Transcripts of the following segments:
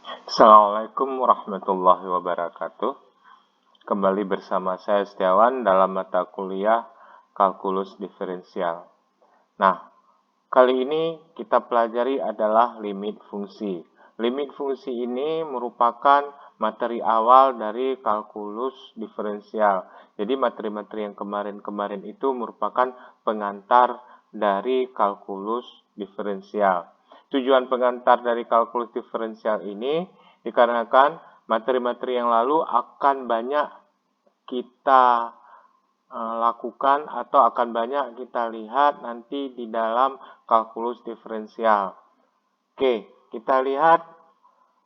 Assalamualaikum warahmatullahi wabarakatuh. Kembali bersama saya Setiawan dalam mata kuliah Kalkulus Diferensial. Nah, kali ini kita pelajari adalah limit fungsi. Limit fungsi ini merupakan materi awal dari kalkulus diferensial. Jadi materi-materi yang kemarin-kemarin itu merupakan pengantar dari kalkulus diferensial. Tujuan pengantar dari kalkulus diferensial ini dikarenakan materi-materi yang lalu akan banyak kita lakukan atau akan banyak kita lihat nanti di dalam kalkulus diferensial. Oke, kita lihat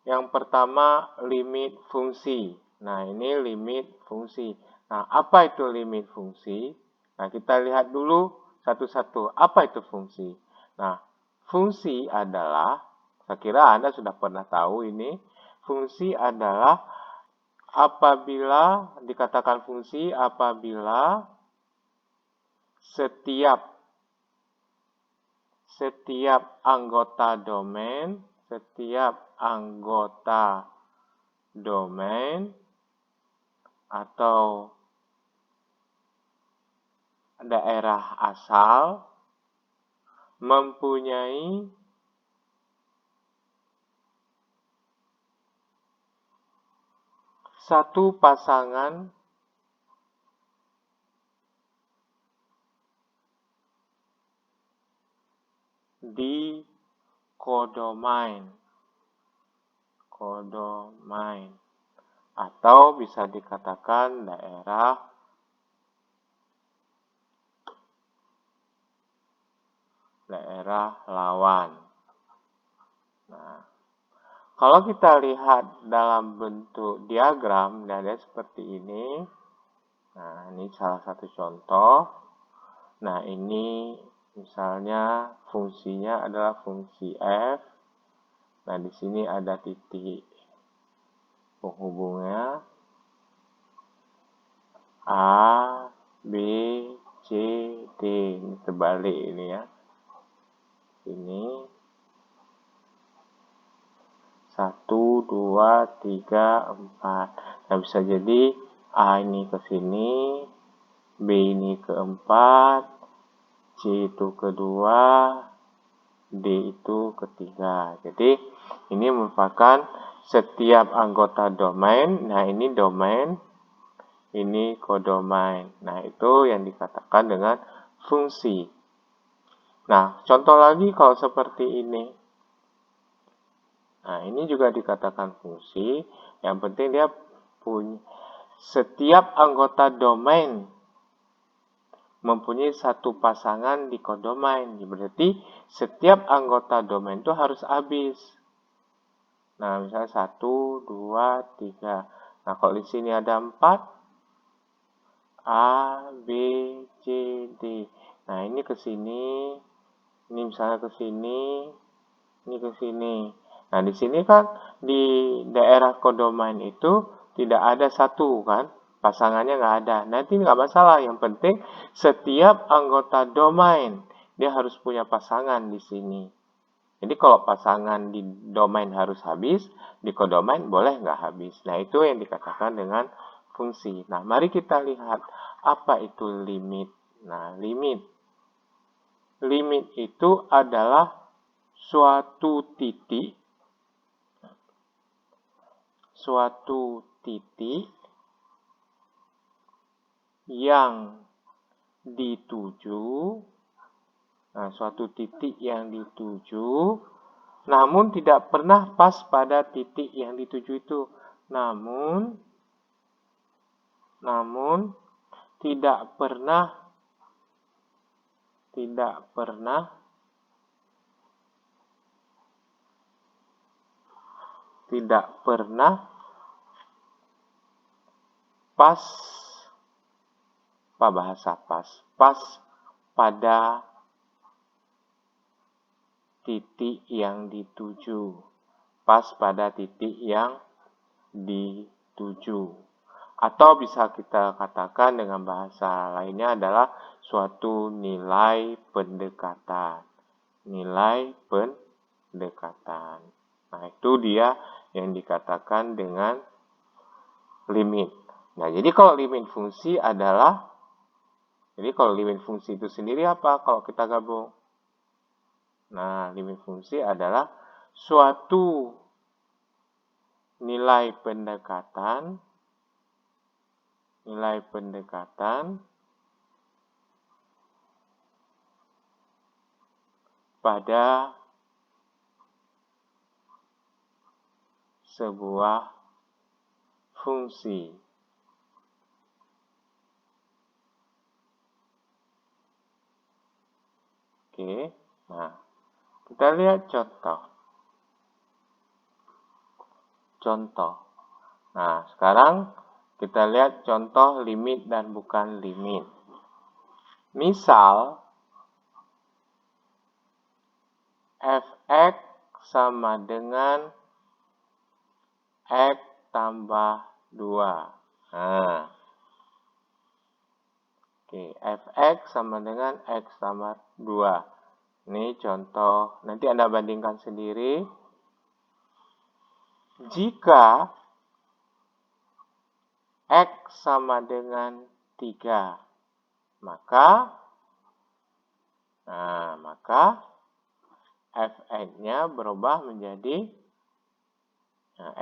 yang pertama limit fungsi. Nah, ini limit fungsi. Nah, apa itu limit fungsi? Nah, kita lihat dulu satu-satu. Apa itu fungsi? Nah, fungsi adalah, saya kira Anda sudah pernah tahu ini, fungsi adalah apabila dikatakan fungsi apabila setiap anggota domain atau daerah asal mempunyai satu pasangan di kodomain atau bisa dikatakan daerah lawan. Nah, kalau kita lihat dalam bentuk diagram, ada seperti ini. Nah, ini salah satu contoh. Nah, ini misalnya fungsinya adalah fungsi f. Nah, di sini ada titik penghubungnya A, B, C, D. Ini terbalik ini ya. Ini 1, 2, 3, 4. Nah, bisa jadi A ini ke sini, B ini ke 4, C itu kedua, D itu ketiga. Jadi ini merupakan setiap anggota domain. Nah, ini domain, ini kodomain. Nah, itu yang dikatakan dengan fungsi. Nah, contoh lagi kalau seperti ini. Nah, ini juga dikatakan fungsi. Yang penting dia punya setiap anggota domain mempunyai satu pasangan di kodomain. Berarti setiap anggota domain itu harus habis. Nah, misalnya 1, 2, 3. Nah, kalau di sini ada 4, A, B, C, D. Nah, ini ke sini. Ini misalnya ke sini. Ini ke sini. Nah, di sini kan di daerah kodomain itu tidak ada satu kan. Pasangannya nggak ada. Nanti nggak masalah. Yang penting setiap anggota domain dia harus punya pasangan di sini. Jadi kalau pasangan di domain harus habis, di kodomain boleh nggak habis. Nah, itu yang dikatakan dengan fungsi. Nah, mari kita lihat apa itu limit. Nah, limit itu adalah suatu titik yang dituju, namun tidak pernah pas pada titik yang dituju itu. Namun tidak pernah pas, apa bahasa pas pada titik yang dituju. Pas pada titik yang dituju. Atau bisa kita katakan dengan bahasa lainnya adalah suatu nilai pendekatan. Nah, itu dia yang dikatakan dengan limit. Nah, jadi kalau limit fungsi adalah, jadi kalau limit fungsi itu sendiri apa kalau kita gabung? Nah, limit fungsi adalah suatu nilai pendekatan pada sebuah fungsi. Oke, nah kita lihat contoh. Nah, sekarang kita lihat contoh limit dan bukan limit. Misal, fx sama dengan x tambah 2. Nah, oke, fx sama dengan x tambah 2. Ini contoh, nanti Anda bandingkan sendiri. Jika x sama dengan 3, maka fx-nya berubah menjadi,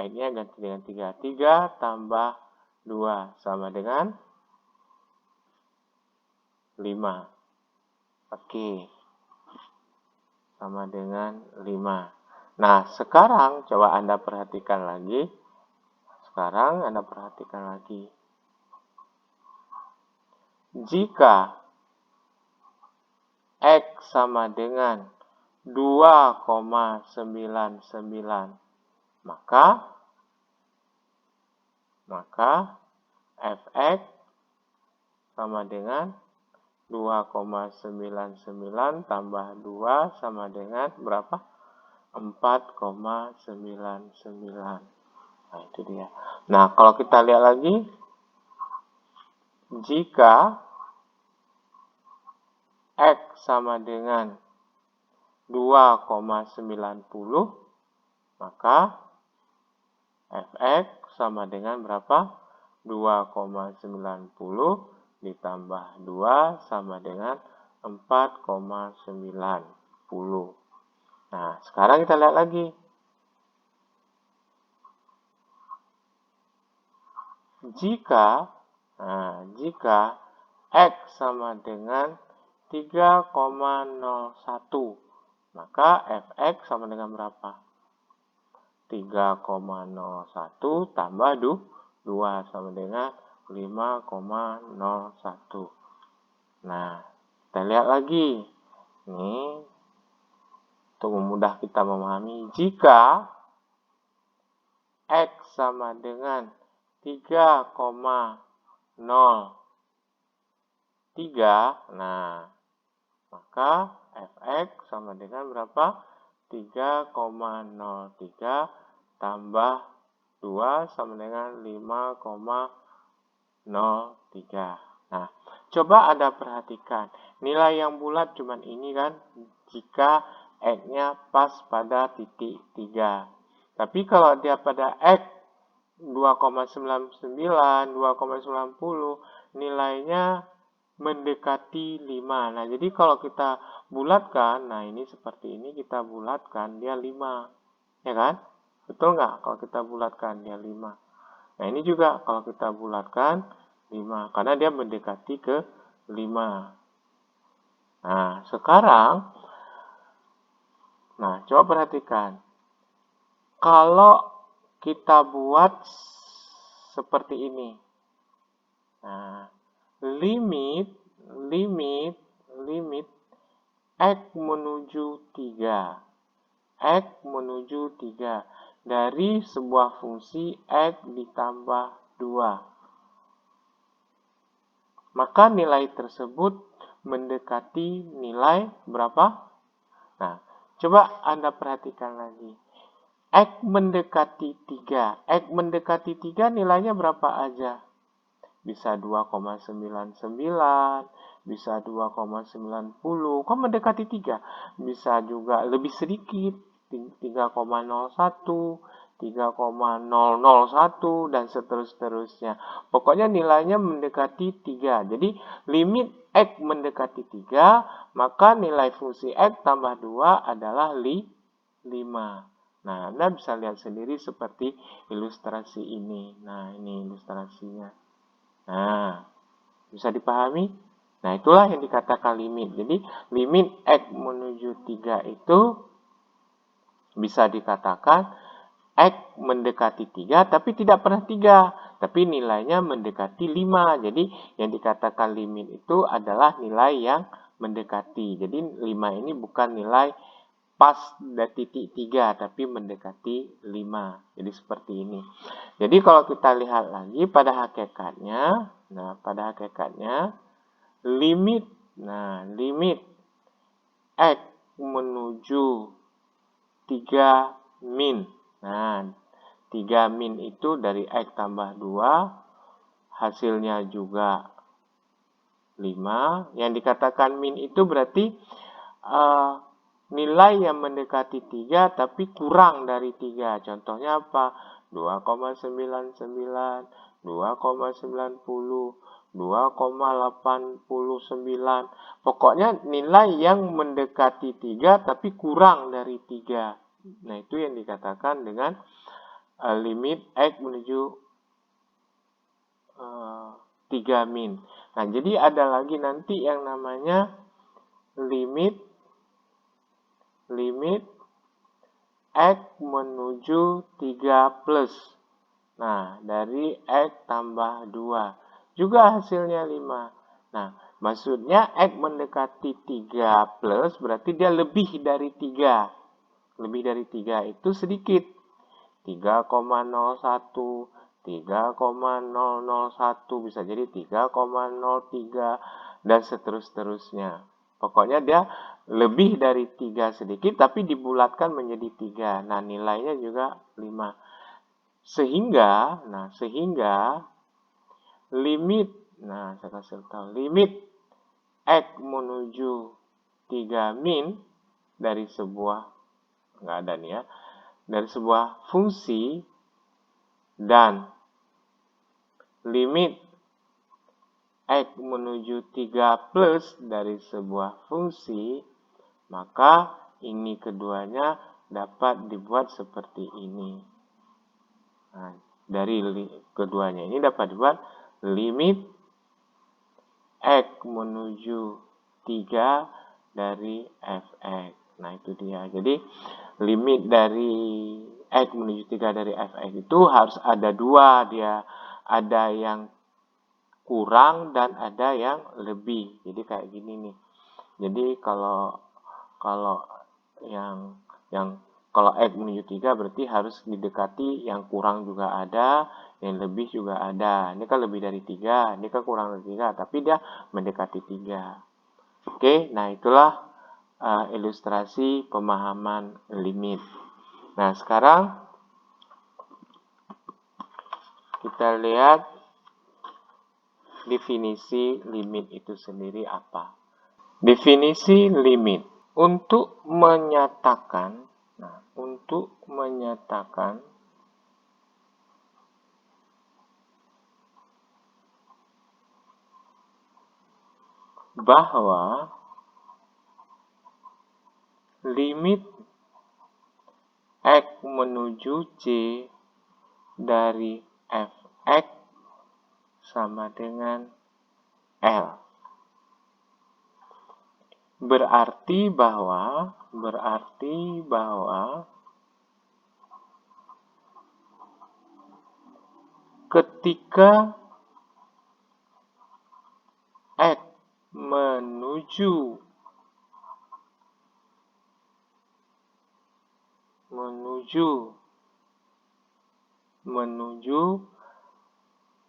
x-nya ganti dengan 3. 3 tambah 2 sama dengan 5. Oke. Sama dengan 5. Nah, sekarang coba Anda perhatikan lagi. Jika x sama dengan 2,99, maka fx sama dengan 2,99 tambah 2 sama dengan berapa? 4,99. Nah, itu dia. Nah, kalau kita lihat lagi, jika x sama dengan 2,90, maka fx sama dengan berapa? 2,90 ditambah 2 sama dengan 4,90. Nah, sekarang kita lihat lagi. Jika x sama dengan 3,01, maka fx sama dengan berapa? 3,01 tambah 2 sama dengan 5,01. Nah, kita lihat lagi. Ini untuk memudah kita memahami, jika x sama dengan 3,03, nah, maka fx sama dengan berapa? 3,03 tambah 2 sama dengan 5,03. Nah, coba Anda perhatikan. Nilai yang bulat cuma ini kan, jika x-nya pas pada titik 3. Tapi kalau dia pada x 2,99, 2,90, nilainya mendekati 5. Nah, jadi kalau kita bulatkan, nah ini seperti ini kita bulatkan, dia 5. Ya kan? Betul nggak kalau kita bulatkan dia 5? Nah, ini juga kalau kita bulatkan 5, karena dia mendekati ke 5. Nah, sekarang, coba perhatikan. Kalau kita buat seperti ini. Nah, limit x menuju 3. X menuju 3 dari sebuah fungsi x ditambah 2. Maka nilai tersebut mendekati nilai berapa? Nah, coba Anda perhatikan lagi. X mendekati 3. X mendekati 3 nilainya berapa aja? Bisa 2,99, bisa 2,90. Kok mendekati 3? Bisa juga lebih sedikit, 3,01, 3,02, 3,001 dan seterusnya. Pokoknya nilainya mendekati 3. Jadi limit X mendekati 3, maka nilai fungsi X tambah 2 adalah 5. Nah, Anda bisa lihat sendiri seperti ilustrasi ini. Nah, ini ilustrasinya. Nah, bisa dipahami? Nah, itulah yang dikatakan limit. Jadi, limit X menuju 3 itu bisa dikatakan X mendekati 3, tapi tidak pernah 3. Tapi nilainya mendekati 5. Jadi, yang dikatakan limit itu adalah nilai yang mendekati. Jadi, 5 ini bukan nilai pas dari titik 3, tapi mendekati 5. Jadi, seperti ini. Jadi, kalau kita lihat lagi pada hakikatnya, limit X menuju 3 min. Nah, 3 min itu dari X tambah 2, hasilnya juga 5. Yang dikatakan min itu berarti nilai yang mendekati 3 tapi kurang dari 3. Contohnya apa? 2,99, 2,90, 2,89. Pokoknya nilai yang mendekati 3 tapi kurang dari 3. Nah, itu yang dikatakan dengan limit X menuju 3 min. Nah, jadi ada lagi nanti yang namanya limit X menuju 3 plus. Nah, dari X tambah 2. Juga hasilnya 5. Nah, maksudnya X mendekati 3 plus berarti dia lebih dari 3. Lebih dari 3 itu sedikit. 3,01, 3,001, bisa jadi 3,03, dan seterusnya. Pokoknya dia lebih dari 3 sedikit, tapi dibulatkan menjadi 3. Nah, nilainya juga 5. Sehingga limit, saya kasih tahu, limit X menuju 3 min dari sebuah, nggak ada nih ya, dari sebuah fungsi dan limit X menuju 3 plus dari sebuah fungsi, maka ini keduanya dapat dibuat seperti ini. Nah, dari keduanya ini dapat dibuat limit X menuju 3 dari fx. Nah, itu dia. Jadi, limit dari X menuju 3 dari fx itu harus ada 2 dia. Ada yang kurang dan ada yang lebih. Jadi, kayak gini nih. Jadi, kalau X menuju 3 berarti harus didekati yang kurang juga ada, yang lebih juga ada. Ini kan lebih dari 3, ini kan kurang dari 3, tapi dia mendekati 3. Oke, nah itulah ilustrasi pemahaman limit. Nah, sekarang kita lihat definisi limit itu sendiri apa. Definisi limit untuk menyatakan bahwa limit X menuju C dari fx sama dengan L. Berarti bahwa ketika X menuju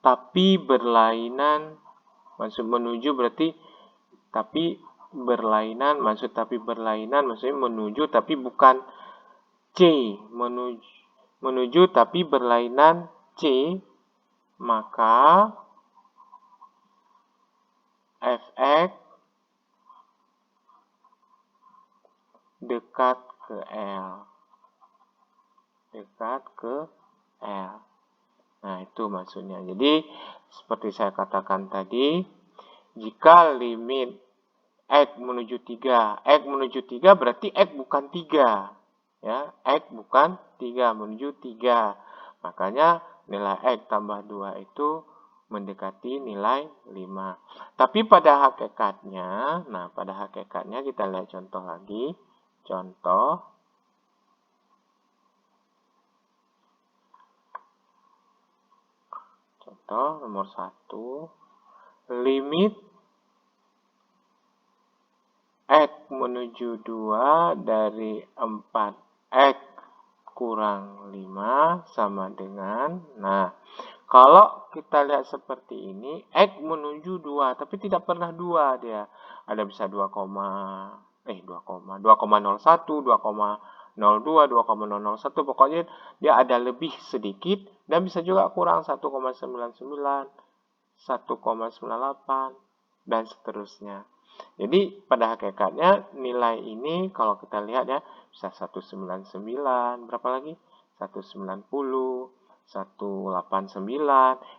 tapi berlainan, maksud menuju berarti tapi berlainan, maksudnya menuju tapi bukan C, menuju tapi berlainan C, maka fx dekat ke L. dekat ke L. Nah, itu maksudnya. Jadi, seperti saya katakan tadi, jika limit X menuju 3, X menuju 3 berarti X bukan 3. Ya, X bukan 3, menuju 3. Makanya nilai X tambah 2 itu mendekati nilai 5. Tapi pada hakikatnya, kita lihat contoh lagi. Contoh nomor 1, limit X menuju 2 dari 4X kurang 5 sama dengan, nah, kalau kita lihat seperti ini, X menuju 2, tapi tidak pernah 2 dia. Ada bisa 2,01, 2,02, 2,001, pokoknya dia ada lebih sedikit dan bisa juga kurang 1,99, 1,98 dan seterusnya. Jadi pada hakikatnya nilai ini kalau kita lihat ya bisa 199, berapa lagi? 190, 189,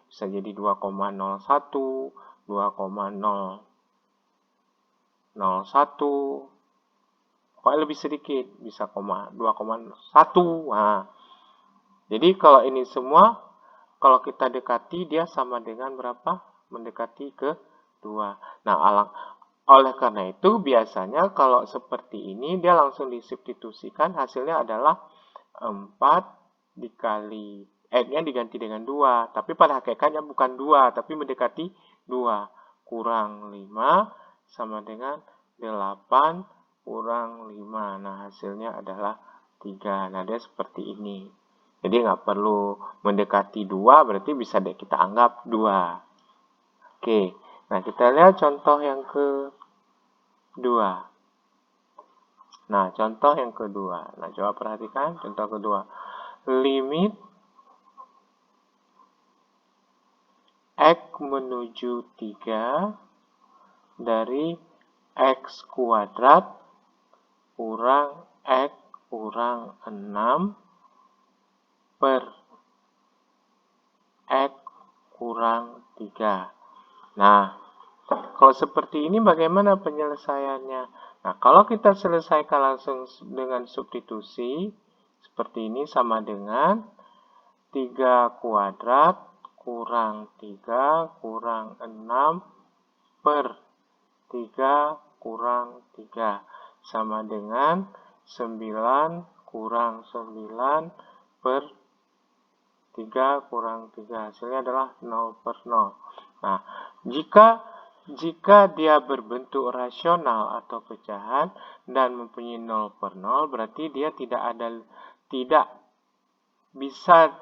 bisa jadi 2,01, 2,001, pokoknya lebih sedikit, bisa 2,1. Nah, jadi kalau ini semua, kalau kita dekati, dia sama dengan berapa? Mendekati ke 2. Nah, oleh karena itu, biasanya kalau seperti ini, dia langsung disubstitusikan, hasilnya adalah 4 dikali X-nya diganti dengan 2. Tapi pada hakikatnya bukan 2, tapi mendekati 2. Kurang 5 sama dengan 8 kurang 5. Nah, hasilnya adalah 3. Nah, dia seperti ini. Jadi, nggak perlu mendekati 2, berarti bisa kita anggap 2. Oke, nah kita lihat contoh yang kedua. Nah, contoh yang kedua. Nah, coba perhatikan contoh kedua. Limit X menuju 3 dari X kuadrat kurang X kurang 6 per X kurang 3. Nah, kalau seperti ini bagaimana penyelesaiannya? Nah, kalau kita selesaikan langsung dengan substitusi, seperti ini sama dengan 3 kuadrat kurang 3 kurang 6 per 3 kurang 3 sama dengan 9 kurang 9 per 3 kurang 3. Hasilnya adalah 0 per 0. Nah, jika dia berbentuk rasional atau pecahan dan mempunyai 0 per 0, berarti dia tidak bisa,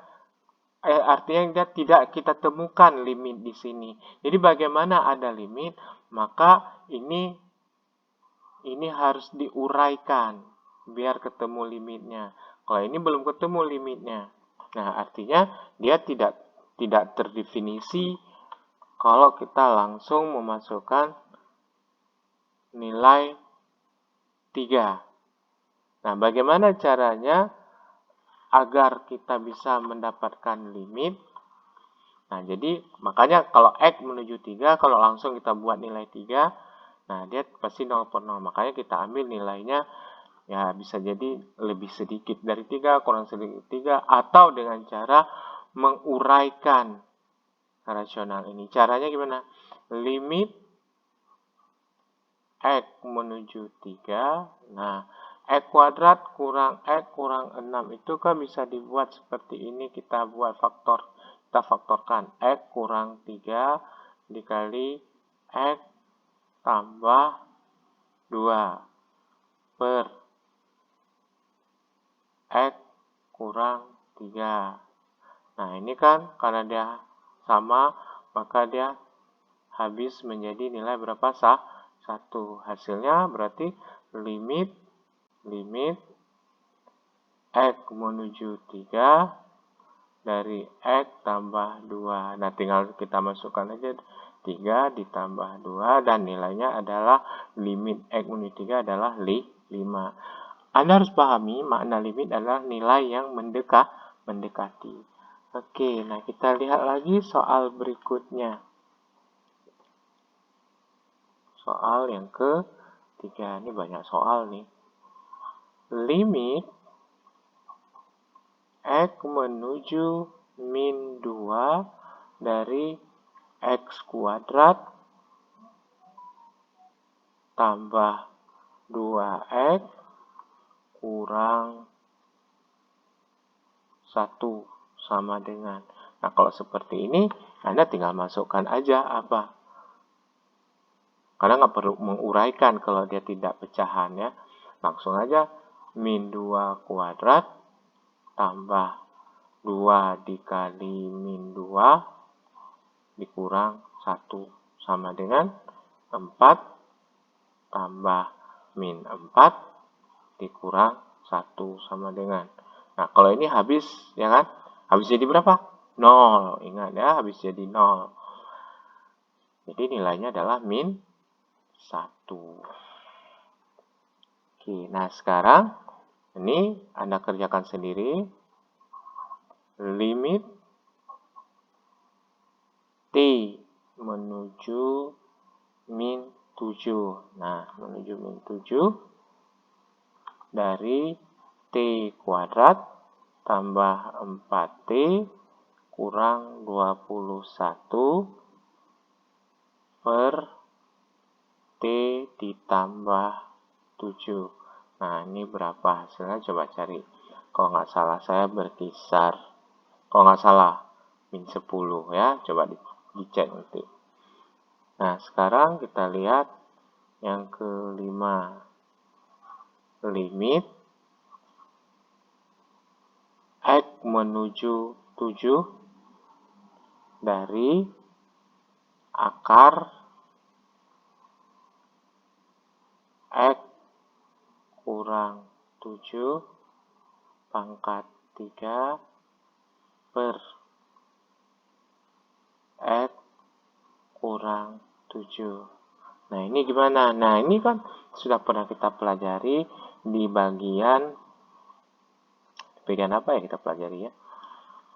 artinya dia tidak kita temukan limit di sini. Jadi bagaimana ada limit, maka ini harus diuraikan biar ketemu limitnya. Kalau ini belum ketemu limitnya, nah artinya dia tidak terdefinisi kalau kita langsung memasukkan nilai 3. Nah, bagaimana caranya agar kita bisa mendapatkan limit? Nah, jadi makanya kalau X menuju 3, kalau langsung kita buat nilai 3, nah dia pasti 0 per 0. Makanya kita ambil nilainya, ya bisa jadi lebih sedikit dari 3, kurang sedikit 3, atau dengan cara menguraikan rasional ini. Caranya gimana? Limit X menuju 3. Nah, X kuadrat kurang X kurang 6 itu kan bisa dibuat seperti ini. Kita buat kita faktorkan. X kurang 3 dikali X tambah 2 per X kurang 3. Nah, ini kan karena dia sama, maka dia habis menjadi nilai berapa? 1. Hasilnya berarti limit X menuju 3 dari X tambah 2. Nah, tinggal kita masukkan aja 3 ditambah 2 dan nilainya adalah limit X menuju 3 adalah 5. Anda harus pahami makna limit adalah nilai yang mendekati. Oke, nah kita lihat lagi soal berikutnya. Soal yang ketiga, ini banyak soal nih. Limit X menuju min 2 dari X kuadrat tambah 2X kurang 1 sama dengan. Nah, kalau seperti ini, Anda tinggal masukkan aja apa. Karena nggak perlu menguraikan kalau dia tidak pecahan ya. Langsung aja min 2 kuadrat tambah 2 dikali min 2 dikurang 1 sama dengan 4 tambah min 4 dikurang 1 sama dengan. Nah, kalau ini habis, ya kan? Habis jadi berapa? 0. Ingat ya, habis jadi 0. Jadi nilainya adalah min 1. Oke, nah sekarang ini Anda kerjakan sendiri. Limit T menuju min 7. Nah, menuju min 7 dari T kuadrat tambah 4T kurang 21 per T ditambah 7. Nah, ini berapa hasilnya? Coba cari. Kalau nggak salah saya berkisar, kalau nggak salah, min 10 ya. Coba dicek nanti. Nah, sekarang kita lihat yang kelima. Limit X menuju 7 dari akar X kurang 7 pangkat 3 per X kurang 7. Nah, ini gimana? Nah, ini kan sudah pernah kita pelajari di bagian apa ya kita pelajari ya?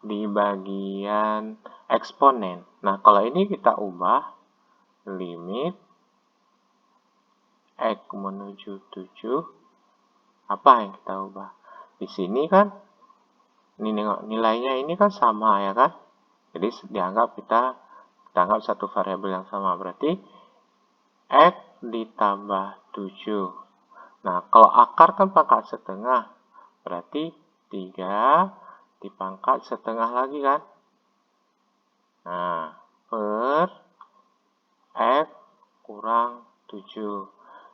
Di bagian eksponen. Nah, kalau ini kita ubah limit X menuju 7, apa yang kita ubah? Di sini kan, ini nilainya ini kan sama ya kan? Jadi kita anggap satu variabel yang sama. Berarti X ditambah 7. Nah, kalau akar kan pangkat setengah. Berarti 3 dipangkat setengah lagi kan? Nah, per X kurang 7.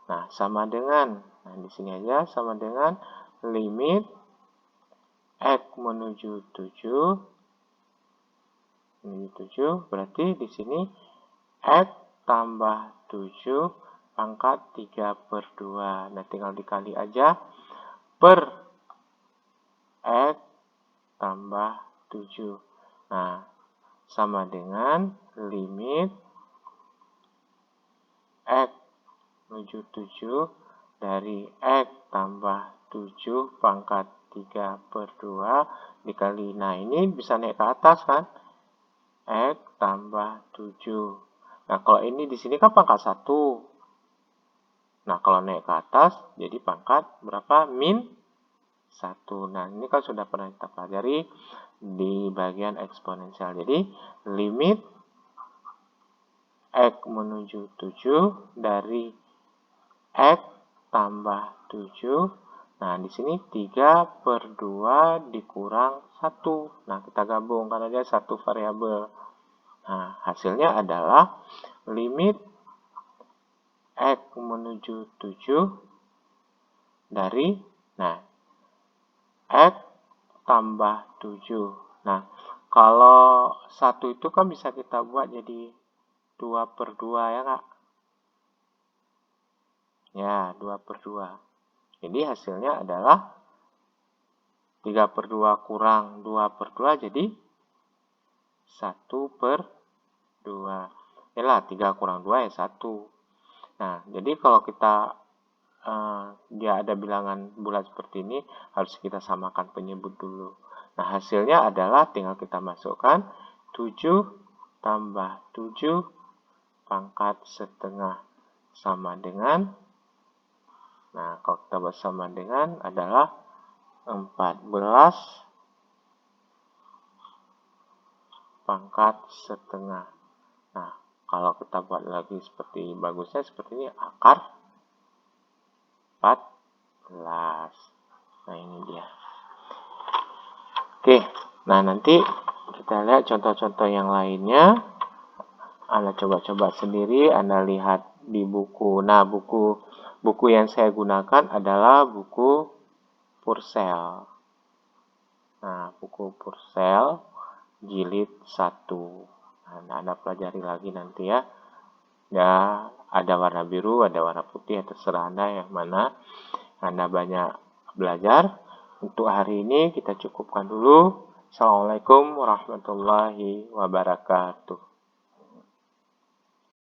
Nah, sama dengan, nah di sini aja sama dengan limit X menuju 7. Menuju 7, berarti di sini X tambah 7 pangkat 3 per 2. Nah, tinggal dikali aja per X tambah 7. Nah, sama dengan limit X menuju 7 dari X tambah 7 pangkat 3 per 2 dikali. Nah, ini bisa naik ke atas kan? X tambah 7. Nah, kalau ini di sini kan pangkat 1. Nah, kalau naik ke atas jadi pangkat berapa? Min 1. Nah, ini kan sudah pernah kita pelajari di bagian eksponensial. Jadi, limit X menuju 7 dari X tambah 7. Nah, di sini 3 per 2 dikurang 1. Nah, kita gabung karena dia satu variabel. Nah, hasilnya adalah limit X menuju 7 dari, nah, X tambah 7. Nah, kalau 1 itu kan bisa kita buat jadi 2 per 2 ya nggak? Ya, 2 per 2. Jadi hasilnya adalah 3 per 2 kurang 2 per 2 jadi 1 per 2. Yalah, 3 kurang 2 ya 1. Nah, jadi kalau kita dia ada bilangan bulat seperti ini, harus kita samakan penyebut dulu. Nah, hasilnya adalah tinggal kita masukkan 7 tambah 7 pangkat setengah sama dengan, nah kalau kita buat sama dengan adalah 14 pangkat setengah. Nah, kalau kita buat lagi seperti bagusnya seperti ini, akar 14. Nah, ini dia. Oke, nah nanti kita lihat contoh-contoh yang lainnya. Anda coba-coba sendiri, Anda lihat di buku. Nah, buku yang saya gunakan adalah buku Purcell. Nah, buku Purcell jilid 1. Nah, Anda pelajari lagi nanti ya. Ya, ada warna biru, ada warna putih, terserah Anda yang mana. Anda banyak belajar. Untuk hari ini kita cukupkan dulu. Assalamualaikum warahmatullahi wabarakatuh.